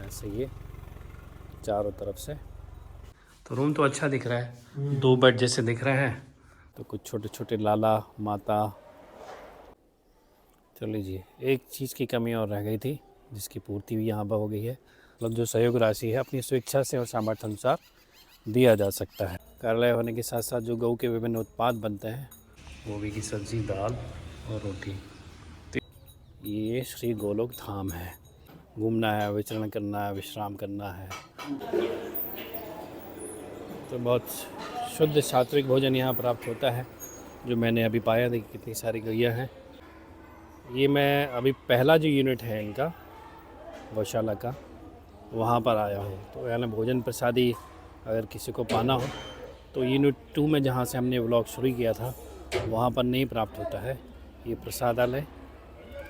ऐसे ये चारों तरफ से। तो रूम तो अच्छा दिख रहा है, 2 बेड जैसे दिख रहे हैं। तो कुछ छोटे छोटे लाला माता। चल लीजिए, एक चीज़ की कमी और रह गई थी जिसकी पूर्ति भी यहाँ पर हो गई है। मतलब जो सहयोग राशि है अपनी स्वेच्छा से और सामर्थ्य अनुसार दिया जा सकता है। कार्यालय होने के साथ साथ जो गऊ के विभिन्न उत्पाद बनते हैं, गोभी की सब्ज़ी, दाल और रोटी। तो ये श्री गोलोक धाम है। घूमना है, विचरण करना है, विश्राम करना है। तो बहुत शुद्ध सात्विक भोजन यहाँ प्राप्त होता है, जो मैंने अभी पाया। देखिए कितनी सारी गैया हैं। ये मैं अभी पहला जो यूनिट है इनका गौशाला का, वहाँ पर आया हूँ। तो यानी भोजन प्रसादी अगर किसी को पाना हो तो यूनिट 2 में जहाँ से हमने व्लॉग शुरू किया था वहाँ पर नहीं प्राप्त होता है। ये प्रसादालय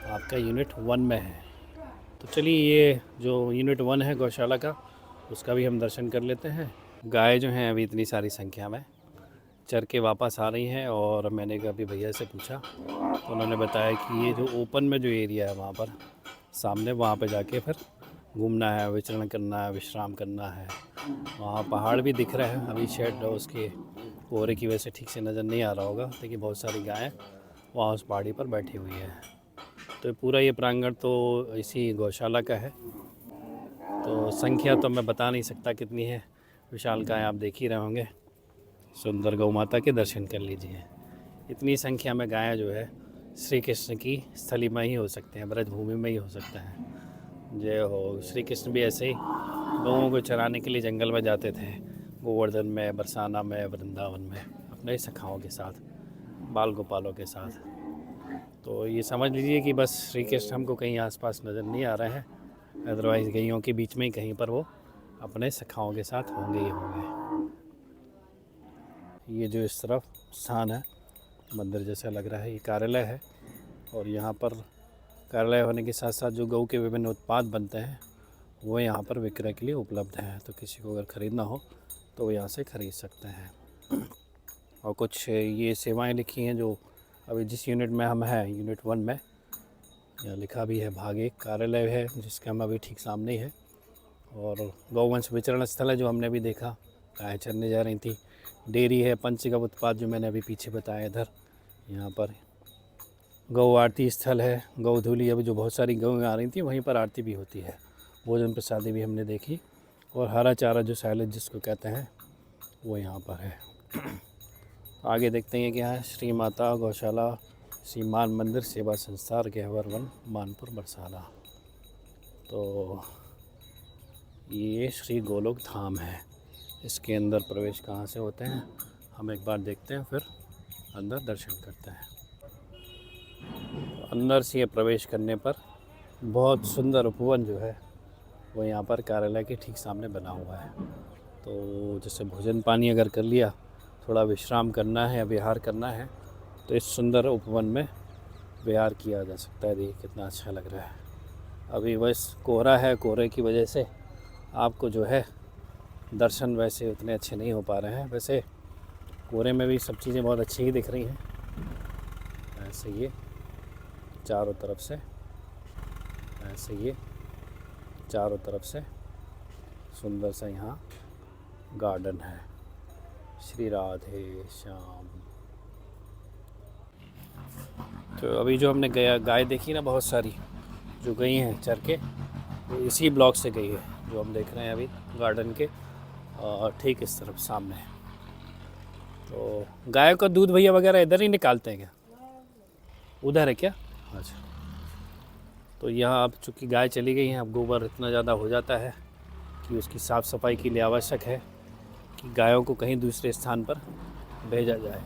आपका यूनिट 1 में है। तो चलिए, ये जो यूनिट 1 है गौशाला का, उसका भी हम दर्शन कर लेते हैं। गाय जो हैं अभी इतनी सारी संख्या में चर के वापस आ रही हैं। और मैंने अभी भैया से पूछा तो उन्होंने बताया कि ये जो ओपन में जो एरिया है वहाँ पर सामने, वहाँ पे जाके फिर घूमना है, विचरण करना है, विश्राम करना है। वहाँ पहाड़ भी दिख रहे हैं। अभी शेड उसके कोहरे की वजह से ठीक से नज़र नहीं आ रहा होगा। देखिए बहुत सारी गायें वहाँ उस पहाड़ी पर बैठी हुई है। तो पूरा ये प्रांगण तो इसी गौशाला का है। तो संख्या तो मैं बता नहीं सकता कितनी है। विशाल गाय आप देख ही रहे होंगे। सुंदर गौ माता के दर्शन कर लीजिए। इतनी संख्या में गायें जो है श्री कृष्ण की स्थली में ही हो सकते हैं, ब्रजभूमि में ही हो सकते हैं। जय हो। श्री कृष्ण भी ऐसे ही गौओं को चराने के लिए जंगल में जाते थे, गोवर्धन में, बरसाना में, वृंदावन में, अपने सखाओं के साथ, बाल गोपालों के साथ। तो ये समझ लीजिए कि बस श्री कृष्ण हमको कहीं आसपास नज़र नहीं आ रहे हैं, अदरवाइज़ गैयों के बीच में ही कहीं पर वो अपने सखाओं के साथ होंगे ही होंगे। ये जो इस तरफ स्थान है, मंदिर जैसा लग रहा है, ये कार्यालय है। और यहाँ पर कार्यालय होने के साथ साथ जो गऊ के विभिन्न उत्पाद बनते हैं वो यहाँ पर विक्रय के लिए उपलब्ध हैं। तो किसी को अगर ख़रीदना हो तो वो यहाँ से ख़रीद सकते हैं। और कुछ ये सेवाएं लिखी हैं जो अभी जिस यूनिट में हम हैं, यूनिट 1 में, यहाँ लिखा भी है भाग 1 कार्यालय है, जिसके हम अभी ठीक सामने ही है। और गौवंश विचरण स्थल है जो हमने भी देखा, गाय चरने जा रही थी। डेयरी है, पंचगव्य उत्पाद जो मैंने अभी पीछे बताया इधर। यहाँ पर गौ आरती स्थल है, गौधूली, अभी जो बहुत सारी गौ आ रही थी वहीं पर आरती भी होती है। भोजन प्रसादी भी हमने देखी। और हरा चारा जो साइलेज जिसको कहते हैं वो यहाँ पर है। आगे देखते हैं कि यहाँ श्री माता गौशाला श्री मान मंदिर सेवा संस्था गहवर वन मानपुर बरसाना। तो ये श्री गोलोक धाम है। इसके अंदर प्रवेश कहाँ से होते हैं हम एक बार देखते हैं, फिर अंदर दर्शन करते हैं। अंदर से प्रवेश करने पर बहुत सुंदर उपवन जो है वो यहाँ पर कार्यालय के ठीक सामने बना हुआ है। तो जैसे भोजन पानी अगर कर लिया, थोड़ा विश्राम करना है या विहार करना है, तो इस सुंदर उपवन में विहार किया जा सकता है। देखिए कितना अच्छा लग रहा है। अभी बस कोहरा है, कोहरे की वजह से आपको जो है दर्शन वैसे उतने अच्छे नहीं हो पा रहे हैं। वैसे कोहरे में भी सब चीज़ें बहुत अच्छी ही दिख रही हैं। ऐसे ये चारों तरफ से, ऐसे ये चारों तरफ से सुंदर सा यहाँ गार्डन है। श्री राधे श्याम। तो अभी जो हमने गाय देखी ना, बहुत सारी जो गई हैं चर के, वो इसी ब्लॉक से गई है जो हम देख रहे हैं अभी गार्डन के ठीक इस तरफ सामने। तो गाय का दूध भैया वगैरह इधर ही निकालते हैं क्या? उधर है क्या? अच्छा। तो यहाँ अब चूँकि गाय चली गई हैं, अब गोबर इतना ज़्यादा हो जाता है कि उसकी साफ़ सफाई के लिए आवश्यक है कि गायों को कहीं दूसरे स्थान पर भेजा जाए।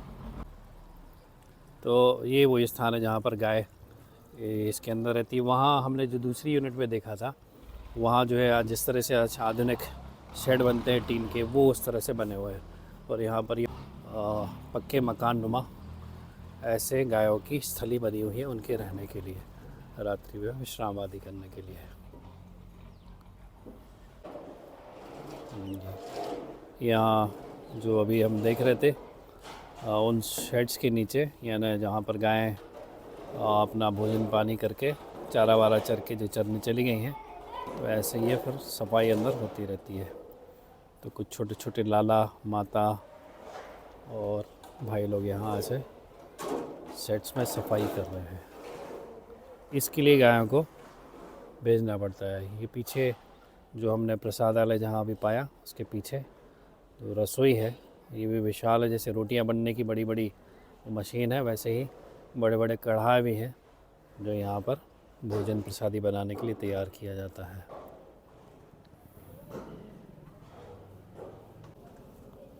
तो ये वो स्थान है जहाँ पर गाय इसके अंदर रहती है। वहाँ हमने जो दूसरी यूनिट में देखा था, वहाँ जो है जिस तरह से आधुनिक शेड बनते हैं टीन के, वो उस तरह से बने हुए हैं। और यहाँ पर ये पक्के मकान नुमा ऐसे गायों की स्थली बनी हुई है उनके रहने के लिए, रात्रि में विश्राम आदि करने के लिए। यहाँ जो अभी हम देख रहे थे उन शेड्स के नीचे, यानी जहाँ पर गायें अपना भोजन पानी करके चारा वारा चर के जो चरने चली गई हैं, तो ऐसे ही है, फिर सफाई अंदर होती रहती है। तो कुछ छोटे छोटे लाला माता और भाई लोग यहाँ से सेट्स में सफाई कर रहे हैं। इसके लिए गायों को भेजना पड़ता है। ये पीछे जो हमने प्रसादालय जहाँ अभी पाया, उसके पीछे जो रसोई है ये भी विशाल है। जैसे रोटियां बनने की बड़ी बड़ी मशीन है, वैसे ही बड़े बड़े कढ़ाई भी हैं जो यहाँ पर भोजन प्रसादी बनाने के लिए तैयार किया जाता है।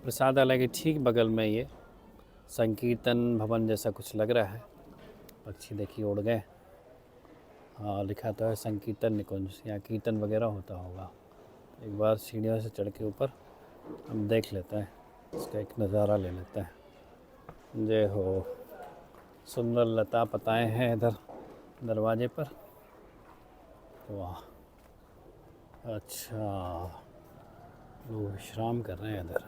प्रसादालय के ठीक बगल में ये संकीर्तन भवन जैसा कुछ लग रहा है। पक्षी देखिए उड़ गए। हाँ, लिखा तो है संकीर्तन निकुंज, यहाँ कीर्तन वगैरह होता होगा। एक बार सीढ़ियों से चढ़ के ऊपर हम देख लेते हैं, इसका एक नज़ारा ले लेते हैं। जय हो। सुंदर लता पताएं हैं इधर दरवाजे पर। वाह, अच्छा, वो विश्राम कर रहे हैं इधर।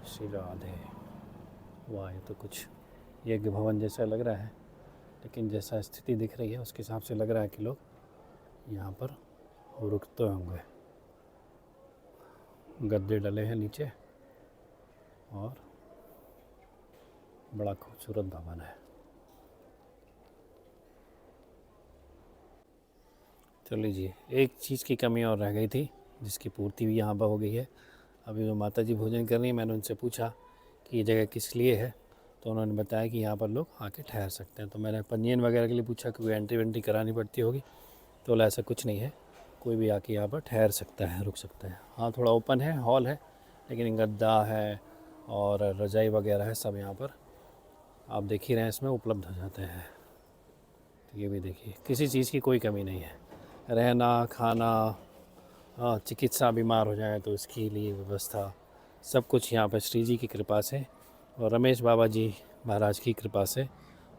श्री राधे। वाह, ये तो कुछ यज्ञ भवन जैसा लग रहा है, लेकिन जैसा स्थिति दिख रही है उसके हिसाब से लग रहा है कि लोग यहाँ पर रुकते होंगे। गद्दे डले हैं नीचे और बड़ा खूबसूरत भवन है। चल लीजिए, एक चीज़ की कमी और रह गई थी जिसकी पूर्ति भी यहाँ पर हो गई है। अभी जो माता जी भोजन कर रही है, मैंने उनसे पूछा कि ये जगह किस लिए है, तो उन्होंने बताया कि यहाँ पर लोग आके ठहर सकते हैं। तो मैंने पंजीयन वगैरह के लिए पूछा कि कोई एंट्री वेंट्री करानी पड़ती होगी, तो बोला ऐसा कुछ नहीं है, कोई भी आके यहाँ पर ठहर सकता है, रुक सकता है। हाँ, थोड़ा ओपन है, हॉल है, लेकिन गद्दा है और रजाई वगैरह है, सब यहाँ पर आप देख ही रहे हैं इसमें उपलब्ध हो जाते हैं। तो ये भी देखिए, किसी चीज़ की कोई कमी नहीं है। रहना, खाना, चिकित्सा, बीमार हो जाए तो इसके लिए व्यवस्था, सब कुछ यहाँ पर श्री जी की कृपा से और रमेश बाबा जी महाराज की कृपा से,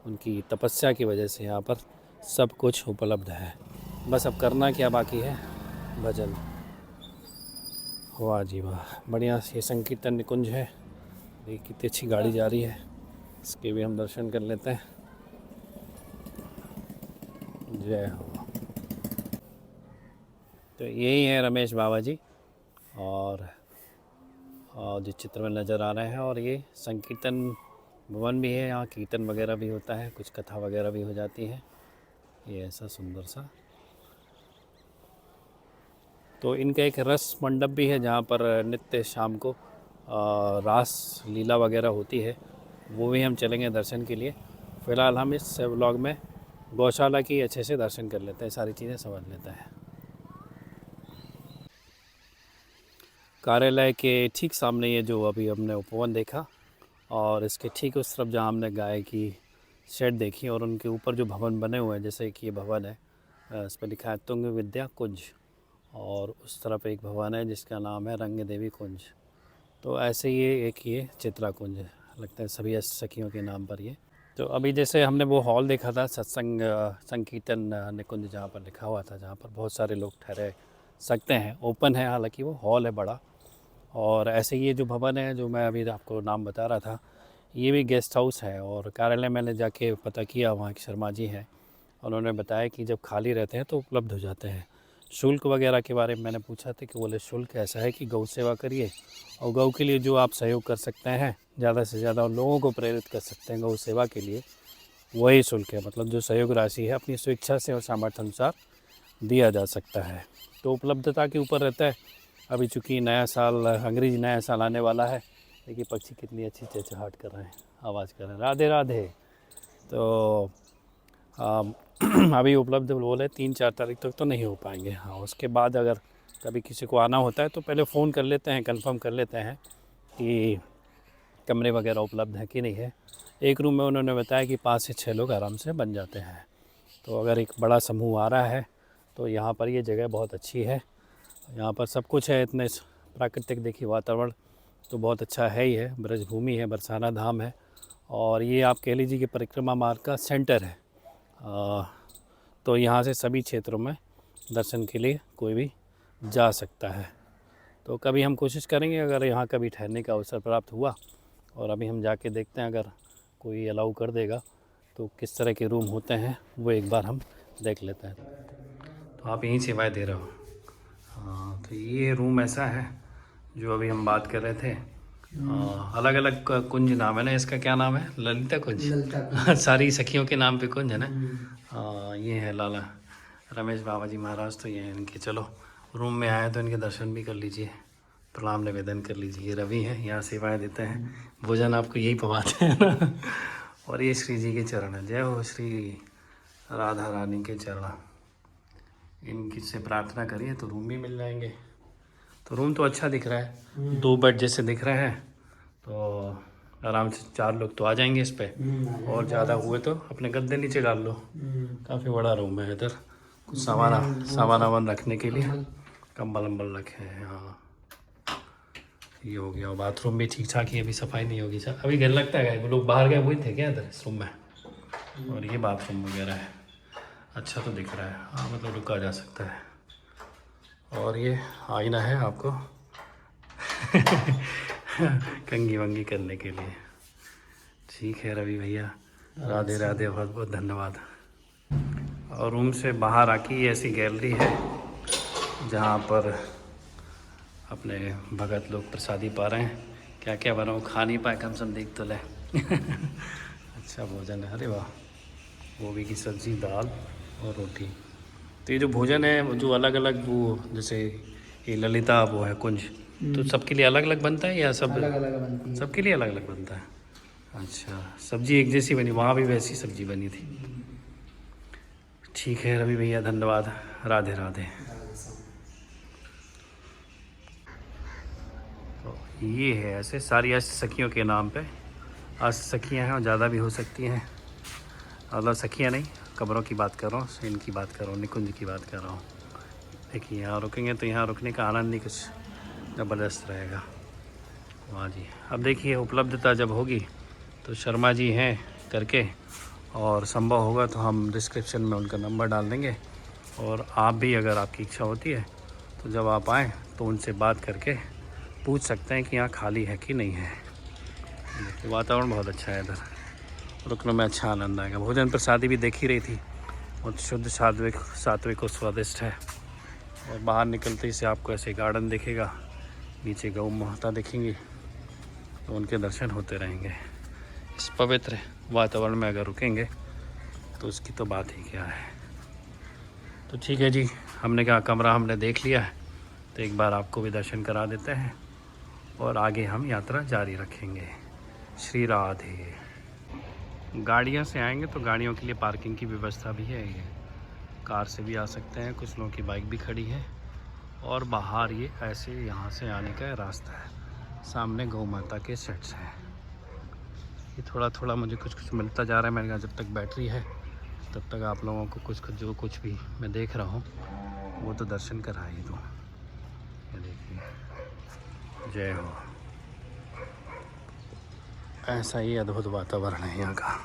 उनकी तपस्या की वजह से यहाँ पर सब कुछ उपलब्ध है। बस अब करना क्या बाकी है, भजन। वाह जी वाह, बढ़िया। ये संकीर्तन निकुंज है। देखिए कितनी अच्छी गाड़ी जा रही है, इसके भी हम दर्शन कर लेते हैं। जय हो। तो यही है रमेश बाबा जी और जो चित्र में नज़र आ रहे हैं। और ये संकीर्तन भवन भी है, यहाँ कीर्तन वगैरह भी होता है, कुछ कथा वगैरह भी हो जाती है। ये ऐसा सुंदर सा। तो इनका एक रस मंडप भी है जहाँ पर नित्य शाम को रास लीला वगैरह होती है, वो भी हम चलेंगे दर्शन के लिए। फ़िलहाल हम इस व्लॉग में गौशाला की अच्छे से दर्शन कर लेते हैं, सारी चीज़ें समझ लेते हैं। कार्यालय के ठीक सामने ये जो अभी हमने उपवन देखा, और इसके ठीक उस तरफ जहाँ हमने गाय की शेड देखी, और उनके ऊपर जो भवन बने हुए हैं, जैसे कि ये भवन है, इस पर लिखा है तुंग विद्या कुंज, और उस तरफ एक भवन है जिसका नाम है रंग देवी कुंज। तो ऐसे ये एक ये चित्रा कुंज है, लगता है सभी सखियों के नाम पर ये। तो अभी जैसे हमने वो हॉल देखा था सत्संग संकीर्तन निकुंज, जहाँ पर लिखा हुआ था, जहाँ पर बहुत सारे लोग ठहरे सकते हैं, ओपन है, हालांकि वो हॉल है बड़ा। और ऐसे ये जो भवन है जो मैं अभी आपको नाम बता रहा था, ये भी गेस्ट हाउस है। और कार्यालय मैंने जाके पता किया, वहाँ के शर्मा जी हैं, उन्होंने बताया कि जब खाली रहते हैं तो उपलब्ध हो जाते हैं। शुल्क वगैरह के बारे में मैंने पूछा था, कि बोले शुल्क ऐसा है कि गौ सेवा करिए, और गौ के लिए जो आप सहयोग कर सकते हैं, ज़्यादा से ज़्यादा लोगों को प्रेरित कर सकते हैं गौ सेवा के लिए, वही शुल्क है। मतलब जो सहयोग राशि है अपनी स्वेच्छा से और सामर्थ्य अनुसार दिया जा सकता है। तो उपलब्धता के ऊपर रहता है। अभी चूँकि नया साल, अंग्रेजी नया साल आने वाला है, देखिए पक्षी कितनी अच्छी चहचहाट कर रहे हैं, आवाज़ कर रहे हैं, राधे राधे। तो अभी उपलब्ध बोले 3-4 तारीख तक तो नहीं हो पाएंगे। हाँ, उसके बाद अगर कभी किसी को आना होता है तो पहले फ़ोन कर लेते हैं, कंफर्म कर लेते हैं कि कमरे वगैरह उपलब्ध हैं कि नहीं है। एक रूम में उन्होंने बताया कि 5 से 6 लोग आराम से बन जाते हैं। तो अगर एक बड़ा समूह आ रहा है तो यहाँ पर ये जगह बहुत अच्छी है। यहाँ पर सब कुछ है, इतने प्राकृतिक देखिए वातावरण तो बहुत अच्छा है ही है। ब्रजभूमि है, बरसाना धाम है, और ये आप कह लीजिए कि परिक्रमा मार्ग का सेंटर है। तो यहाँ से सभी क्षेत्रों में दर्शन के लिए कोई भी जा सकता है। तो कभी हम कोशिश करेंगे, अगर यहाँ कभी ठहरने का अवसर प्राप्त हुआ, और अभी हम जाके देखते हैं अगर कोई अलाउ कर देगा तो किस तरह के रूम होते हैं वो एक बार हम देख लेते हैं। तो आप यहीं सेवाएं दे रहे हो। हाँ, तो ये रूम ऐसा है जो अभी हम बात कर रहे थे। अलग अलग कुंज नाम है ना इसका, क्या नाम है? ललिता कुंज। ललता कुंज। सारी सखियों के नाम पे कुंज है ना। ये है लाला रमेश बाबा जी महाराज, तो ये है इनके। चलो रूम में आए तो इनके दर्शन भी कर लीजिए, प्रणाम निवेदन कर लीजिए। ये रवि है, यहाँ सेवाएं देते हैं, भोजन आपको यही पवाते हैं ना। और ये श्री जी के चरण है। जय हो श्री राधा रानी के चरण। इनकी से प्रार्थना करिए तो रूम भी मिल जाएंगे। तो रूम तो अच्छा दिख रहा है, 2 बेड जैसे दिख रहे हैं, तो आराम से 4 लोग तो आ जाएंगे इस पे। और ज़्यादा हुए तो अपने गद्दे नीचे डाल लो। काफ़ी बड़ा रूम है इधर, कुछ सामान वामान रखने के लिए कंबल अम्बल रखे हैं। हाँ, ये हो गया। और बाथरूम भी ठीक ठाक ही, अभी सफाई नहीं होगी सर, अभी घर लगता है। वो लोग बाहर गए हुए थे क्या इधर इस रूम में? और ये बाथरूम वगैरह है, अच्छा तो दिख रहा है। हाँ, मतलब रुका जा सकता है। और ये आईना है आपको कंघी वंगी करने के लिए। ठीक है रवि भैया, राधे राधे, बहुत बहुत धन्यवाद। और रूम से बाहर आके ये ऐसी गैलरी है जहाँ पर अपने भगत लोग प्रसादी पा रहे हैं। क्या क्या बना, खा नहीं पाए, कम से कम देख तो ले। अच्छा भोजन है, अरे वाह। गोभी की सब्ज़ी, दाल और रोटी। तो ये जो भोजन है वो जो अलग अलग, वो जैसे ये ललिता वो है कुंज, तो सबके लिए अलग अलग बनता है या सब अलग अलग बनती है। सबके लिए अलग अलग बनता है? अच्छा, सब्जी एक जैसी बनी, वहाँ भी वैसी सब्जी बनी थी। ठीक है रवि भैया, धन्यवाद, राधे राधे। तो ये है ऐसे सारी अष्ट सखियों के नाम पे। अष्ट सखियाँ हैं और ज़्यादा भी हो सकती हैं, मतलब सखियाँ नहीं, कब्रों की बात कर रहा हूँ, इनकी बात कर रहा हूँ, निकुंज की बात कर रहा हूँ। देखिए यहाँ रुकेंगे तो यहाँ रुकने का आनंद ही कुछ ज़बरदस्त रहेगा। वाह जी। अब देखिए उपलब्धता जब होगी तो शर्मा जी हैं करके, और संभव होगा तो हम डिस्क्रिप्शन में उनका नंबर डाल देंगे। और आप भी अगर आपकी इच्छा होती है तो जब आप आएँ तो उनसे बात करके पूछ सकते हैं कि यहाँ खाली है कि नहीं है। देखिए वातावरण बहुत अच्छा है इधर, रुकने में अच्छा आनंद आएगा। भोजन प्रसादी भी देख ही रही थी, बहुत शुद्ध सात्विक सात्विक और स्वादिष्ट है। और बाहर निकलते ही से आपको ऐसे गार्डन दिखेगा, नीचे गौ माता दिखेंगी, तो उनके दर्शन होते रहेंगे। इस पवित्र वातावरण में अगर रुकेंगे तो उसकी तो बात ही क्या है। तो ठीक है जी, हमने कहा कमरा हमने देख लिया है, तो एक बार आपको भी दर्शन करा देते हैं और आगे हम यात्रा जारी रखेंगे। श्री राधे। गाड़ियों से आएंगे तो गाड़ियों के लिए पार्किंग की व्यवस्था भी है, ये कार से भी आ सकते हैं, कुछ लोगों की बाइक भी खड़ी है। और बाहर ये ऐसे यहाँ से आने का रास्ता है, सामने गौ माता के सेट्स हैं। ये थोड़ा थोड़ा मुझे कुछ कुछ मिलता जा रहा है। मैंने कहा जब तक बैटरी है तब तक आप लोगों को कुछ कुछ जो कुछ भी मैं देख रहा हूँ वो तो दर्शन करा ही दूँ। ये देखिए, जय हो। ऐसा ही अद्भुत वातावरण है यहाँ का।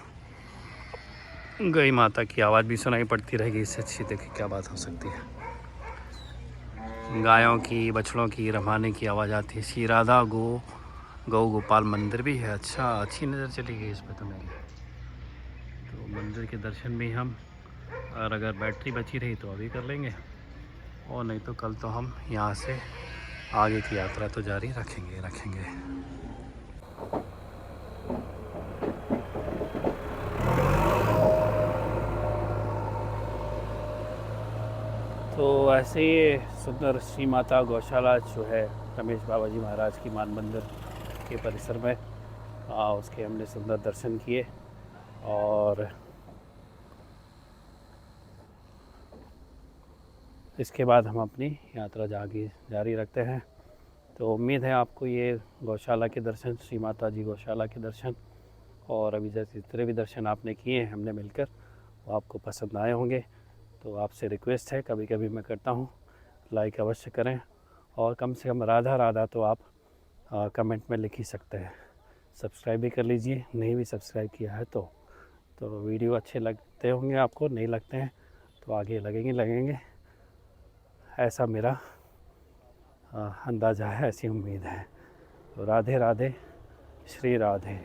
गई माता की आवाज़ भी सुनाई पड़ती रहेगी, इससे अच्छी देखिए क्या बात हो सकती है। गायों की, बछड़ों की रमाने की आवाज़ आती है। श्री राधा गौ गोपाल मंदिर भी है। अच्छा, अच्छी नज़र चली गई इस पर तो मेरी। तो मंदिर के दर्शन भी हम, और अगर बैटरी बची रही तो अभी कर लेंगे, और नहीं तो कल तो हम यहाँ से आगे की यात्रा तो जारी रखेंगे। तो ऐसे ही सुंदर श्री माता गौशाला जो है रमेश बाबा जी महाराज की मान मंदिर के परिसर में, उसके हमने सुंदर दर्शन किए। और इसके बाद हम अपनी यात्रा जारी रखते हैं। तो उम्मीद है आपको ये गौशाला के दर्शन, श्री माता जी गौशाला के दर्शन, और अभी जैसे जितने भी दर्शन आपने किए हैं हमने मिलकर, वो आपको पसंद आए होंगे। तो आपसे रिक्वेस्ट है, कभी कभी मैं करता हूँ, लाइक अवश्य करें, और कम से कम राधा राधा तो आप कमेंट में लिख ही सकते हैं। सब्सक्राइब भी कर लीजिए, नहीं भी सब्सक्राइब किया है तो वीडियो अच्छे लगते होंगे आपको, नहीं लगते हैं तो आगे लगेंगे, ऐसा मेरा अंदाज़ा है, ऐसी उम्मीद है। तो राधे राधे, श्री राधे।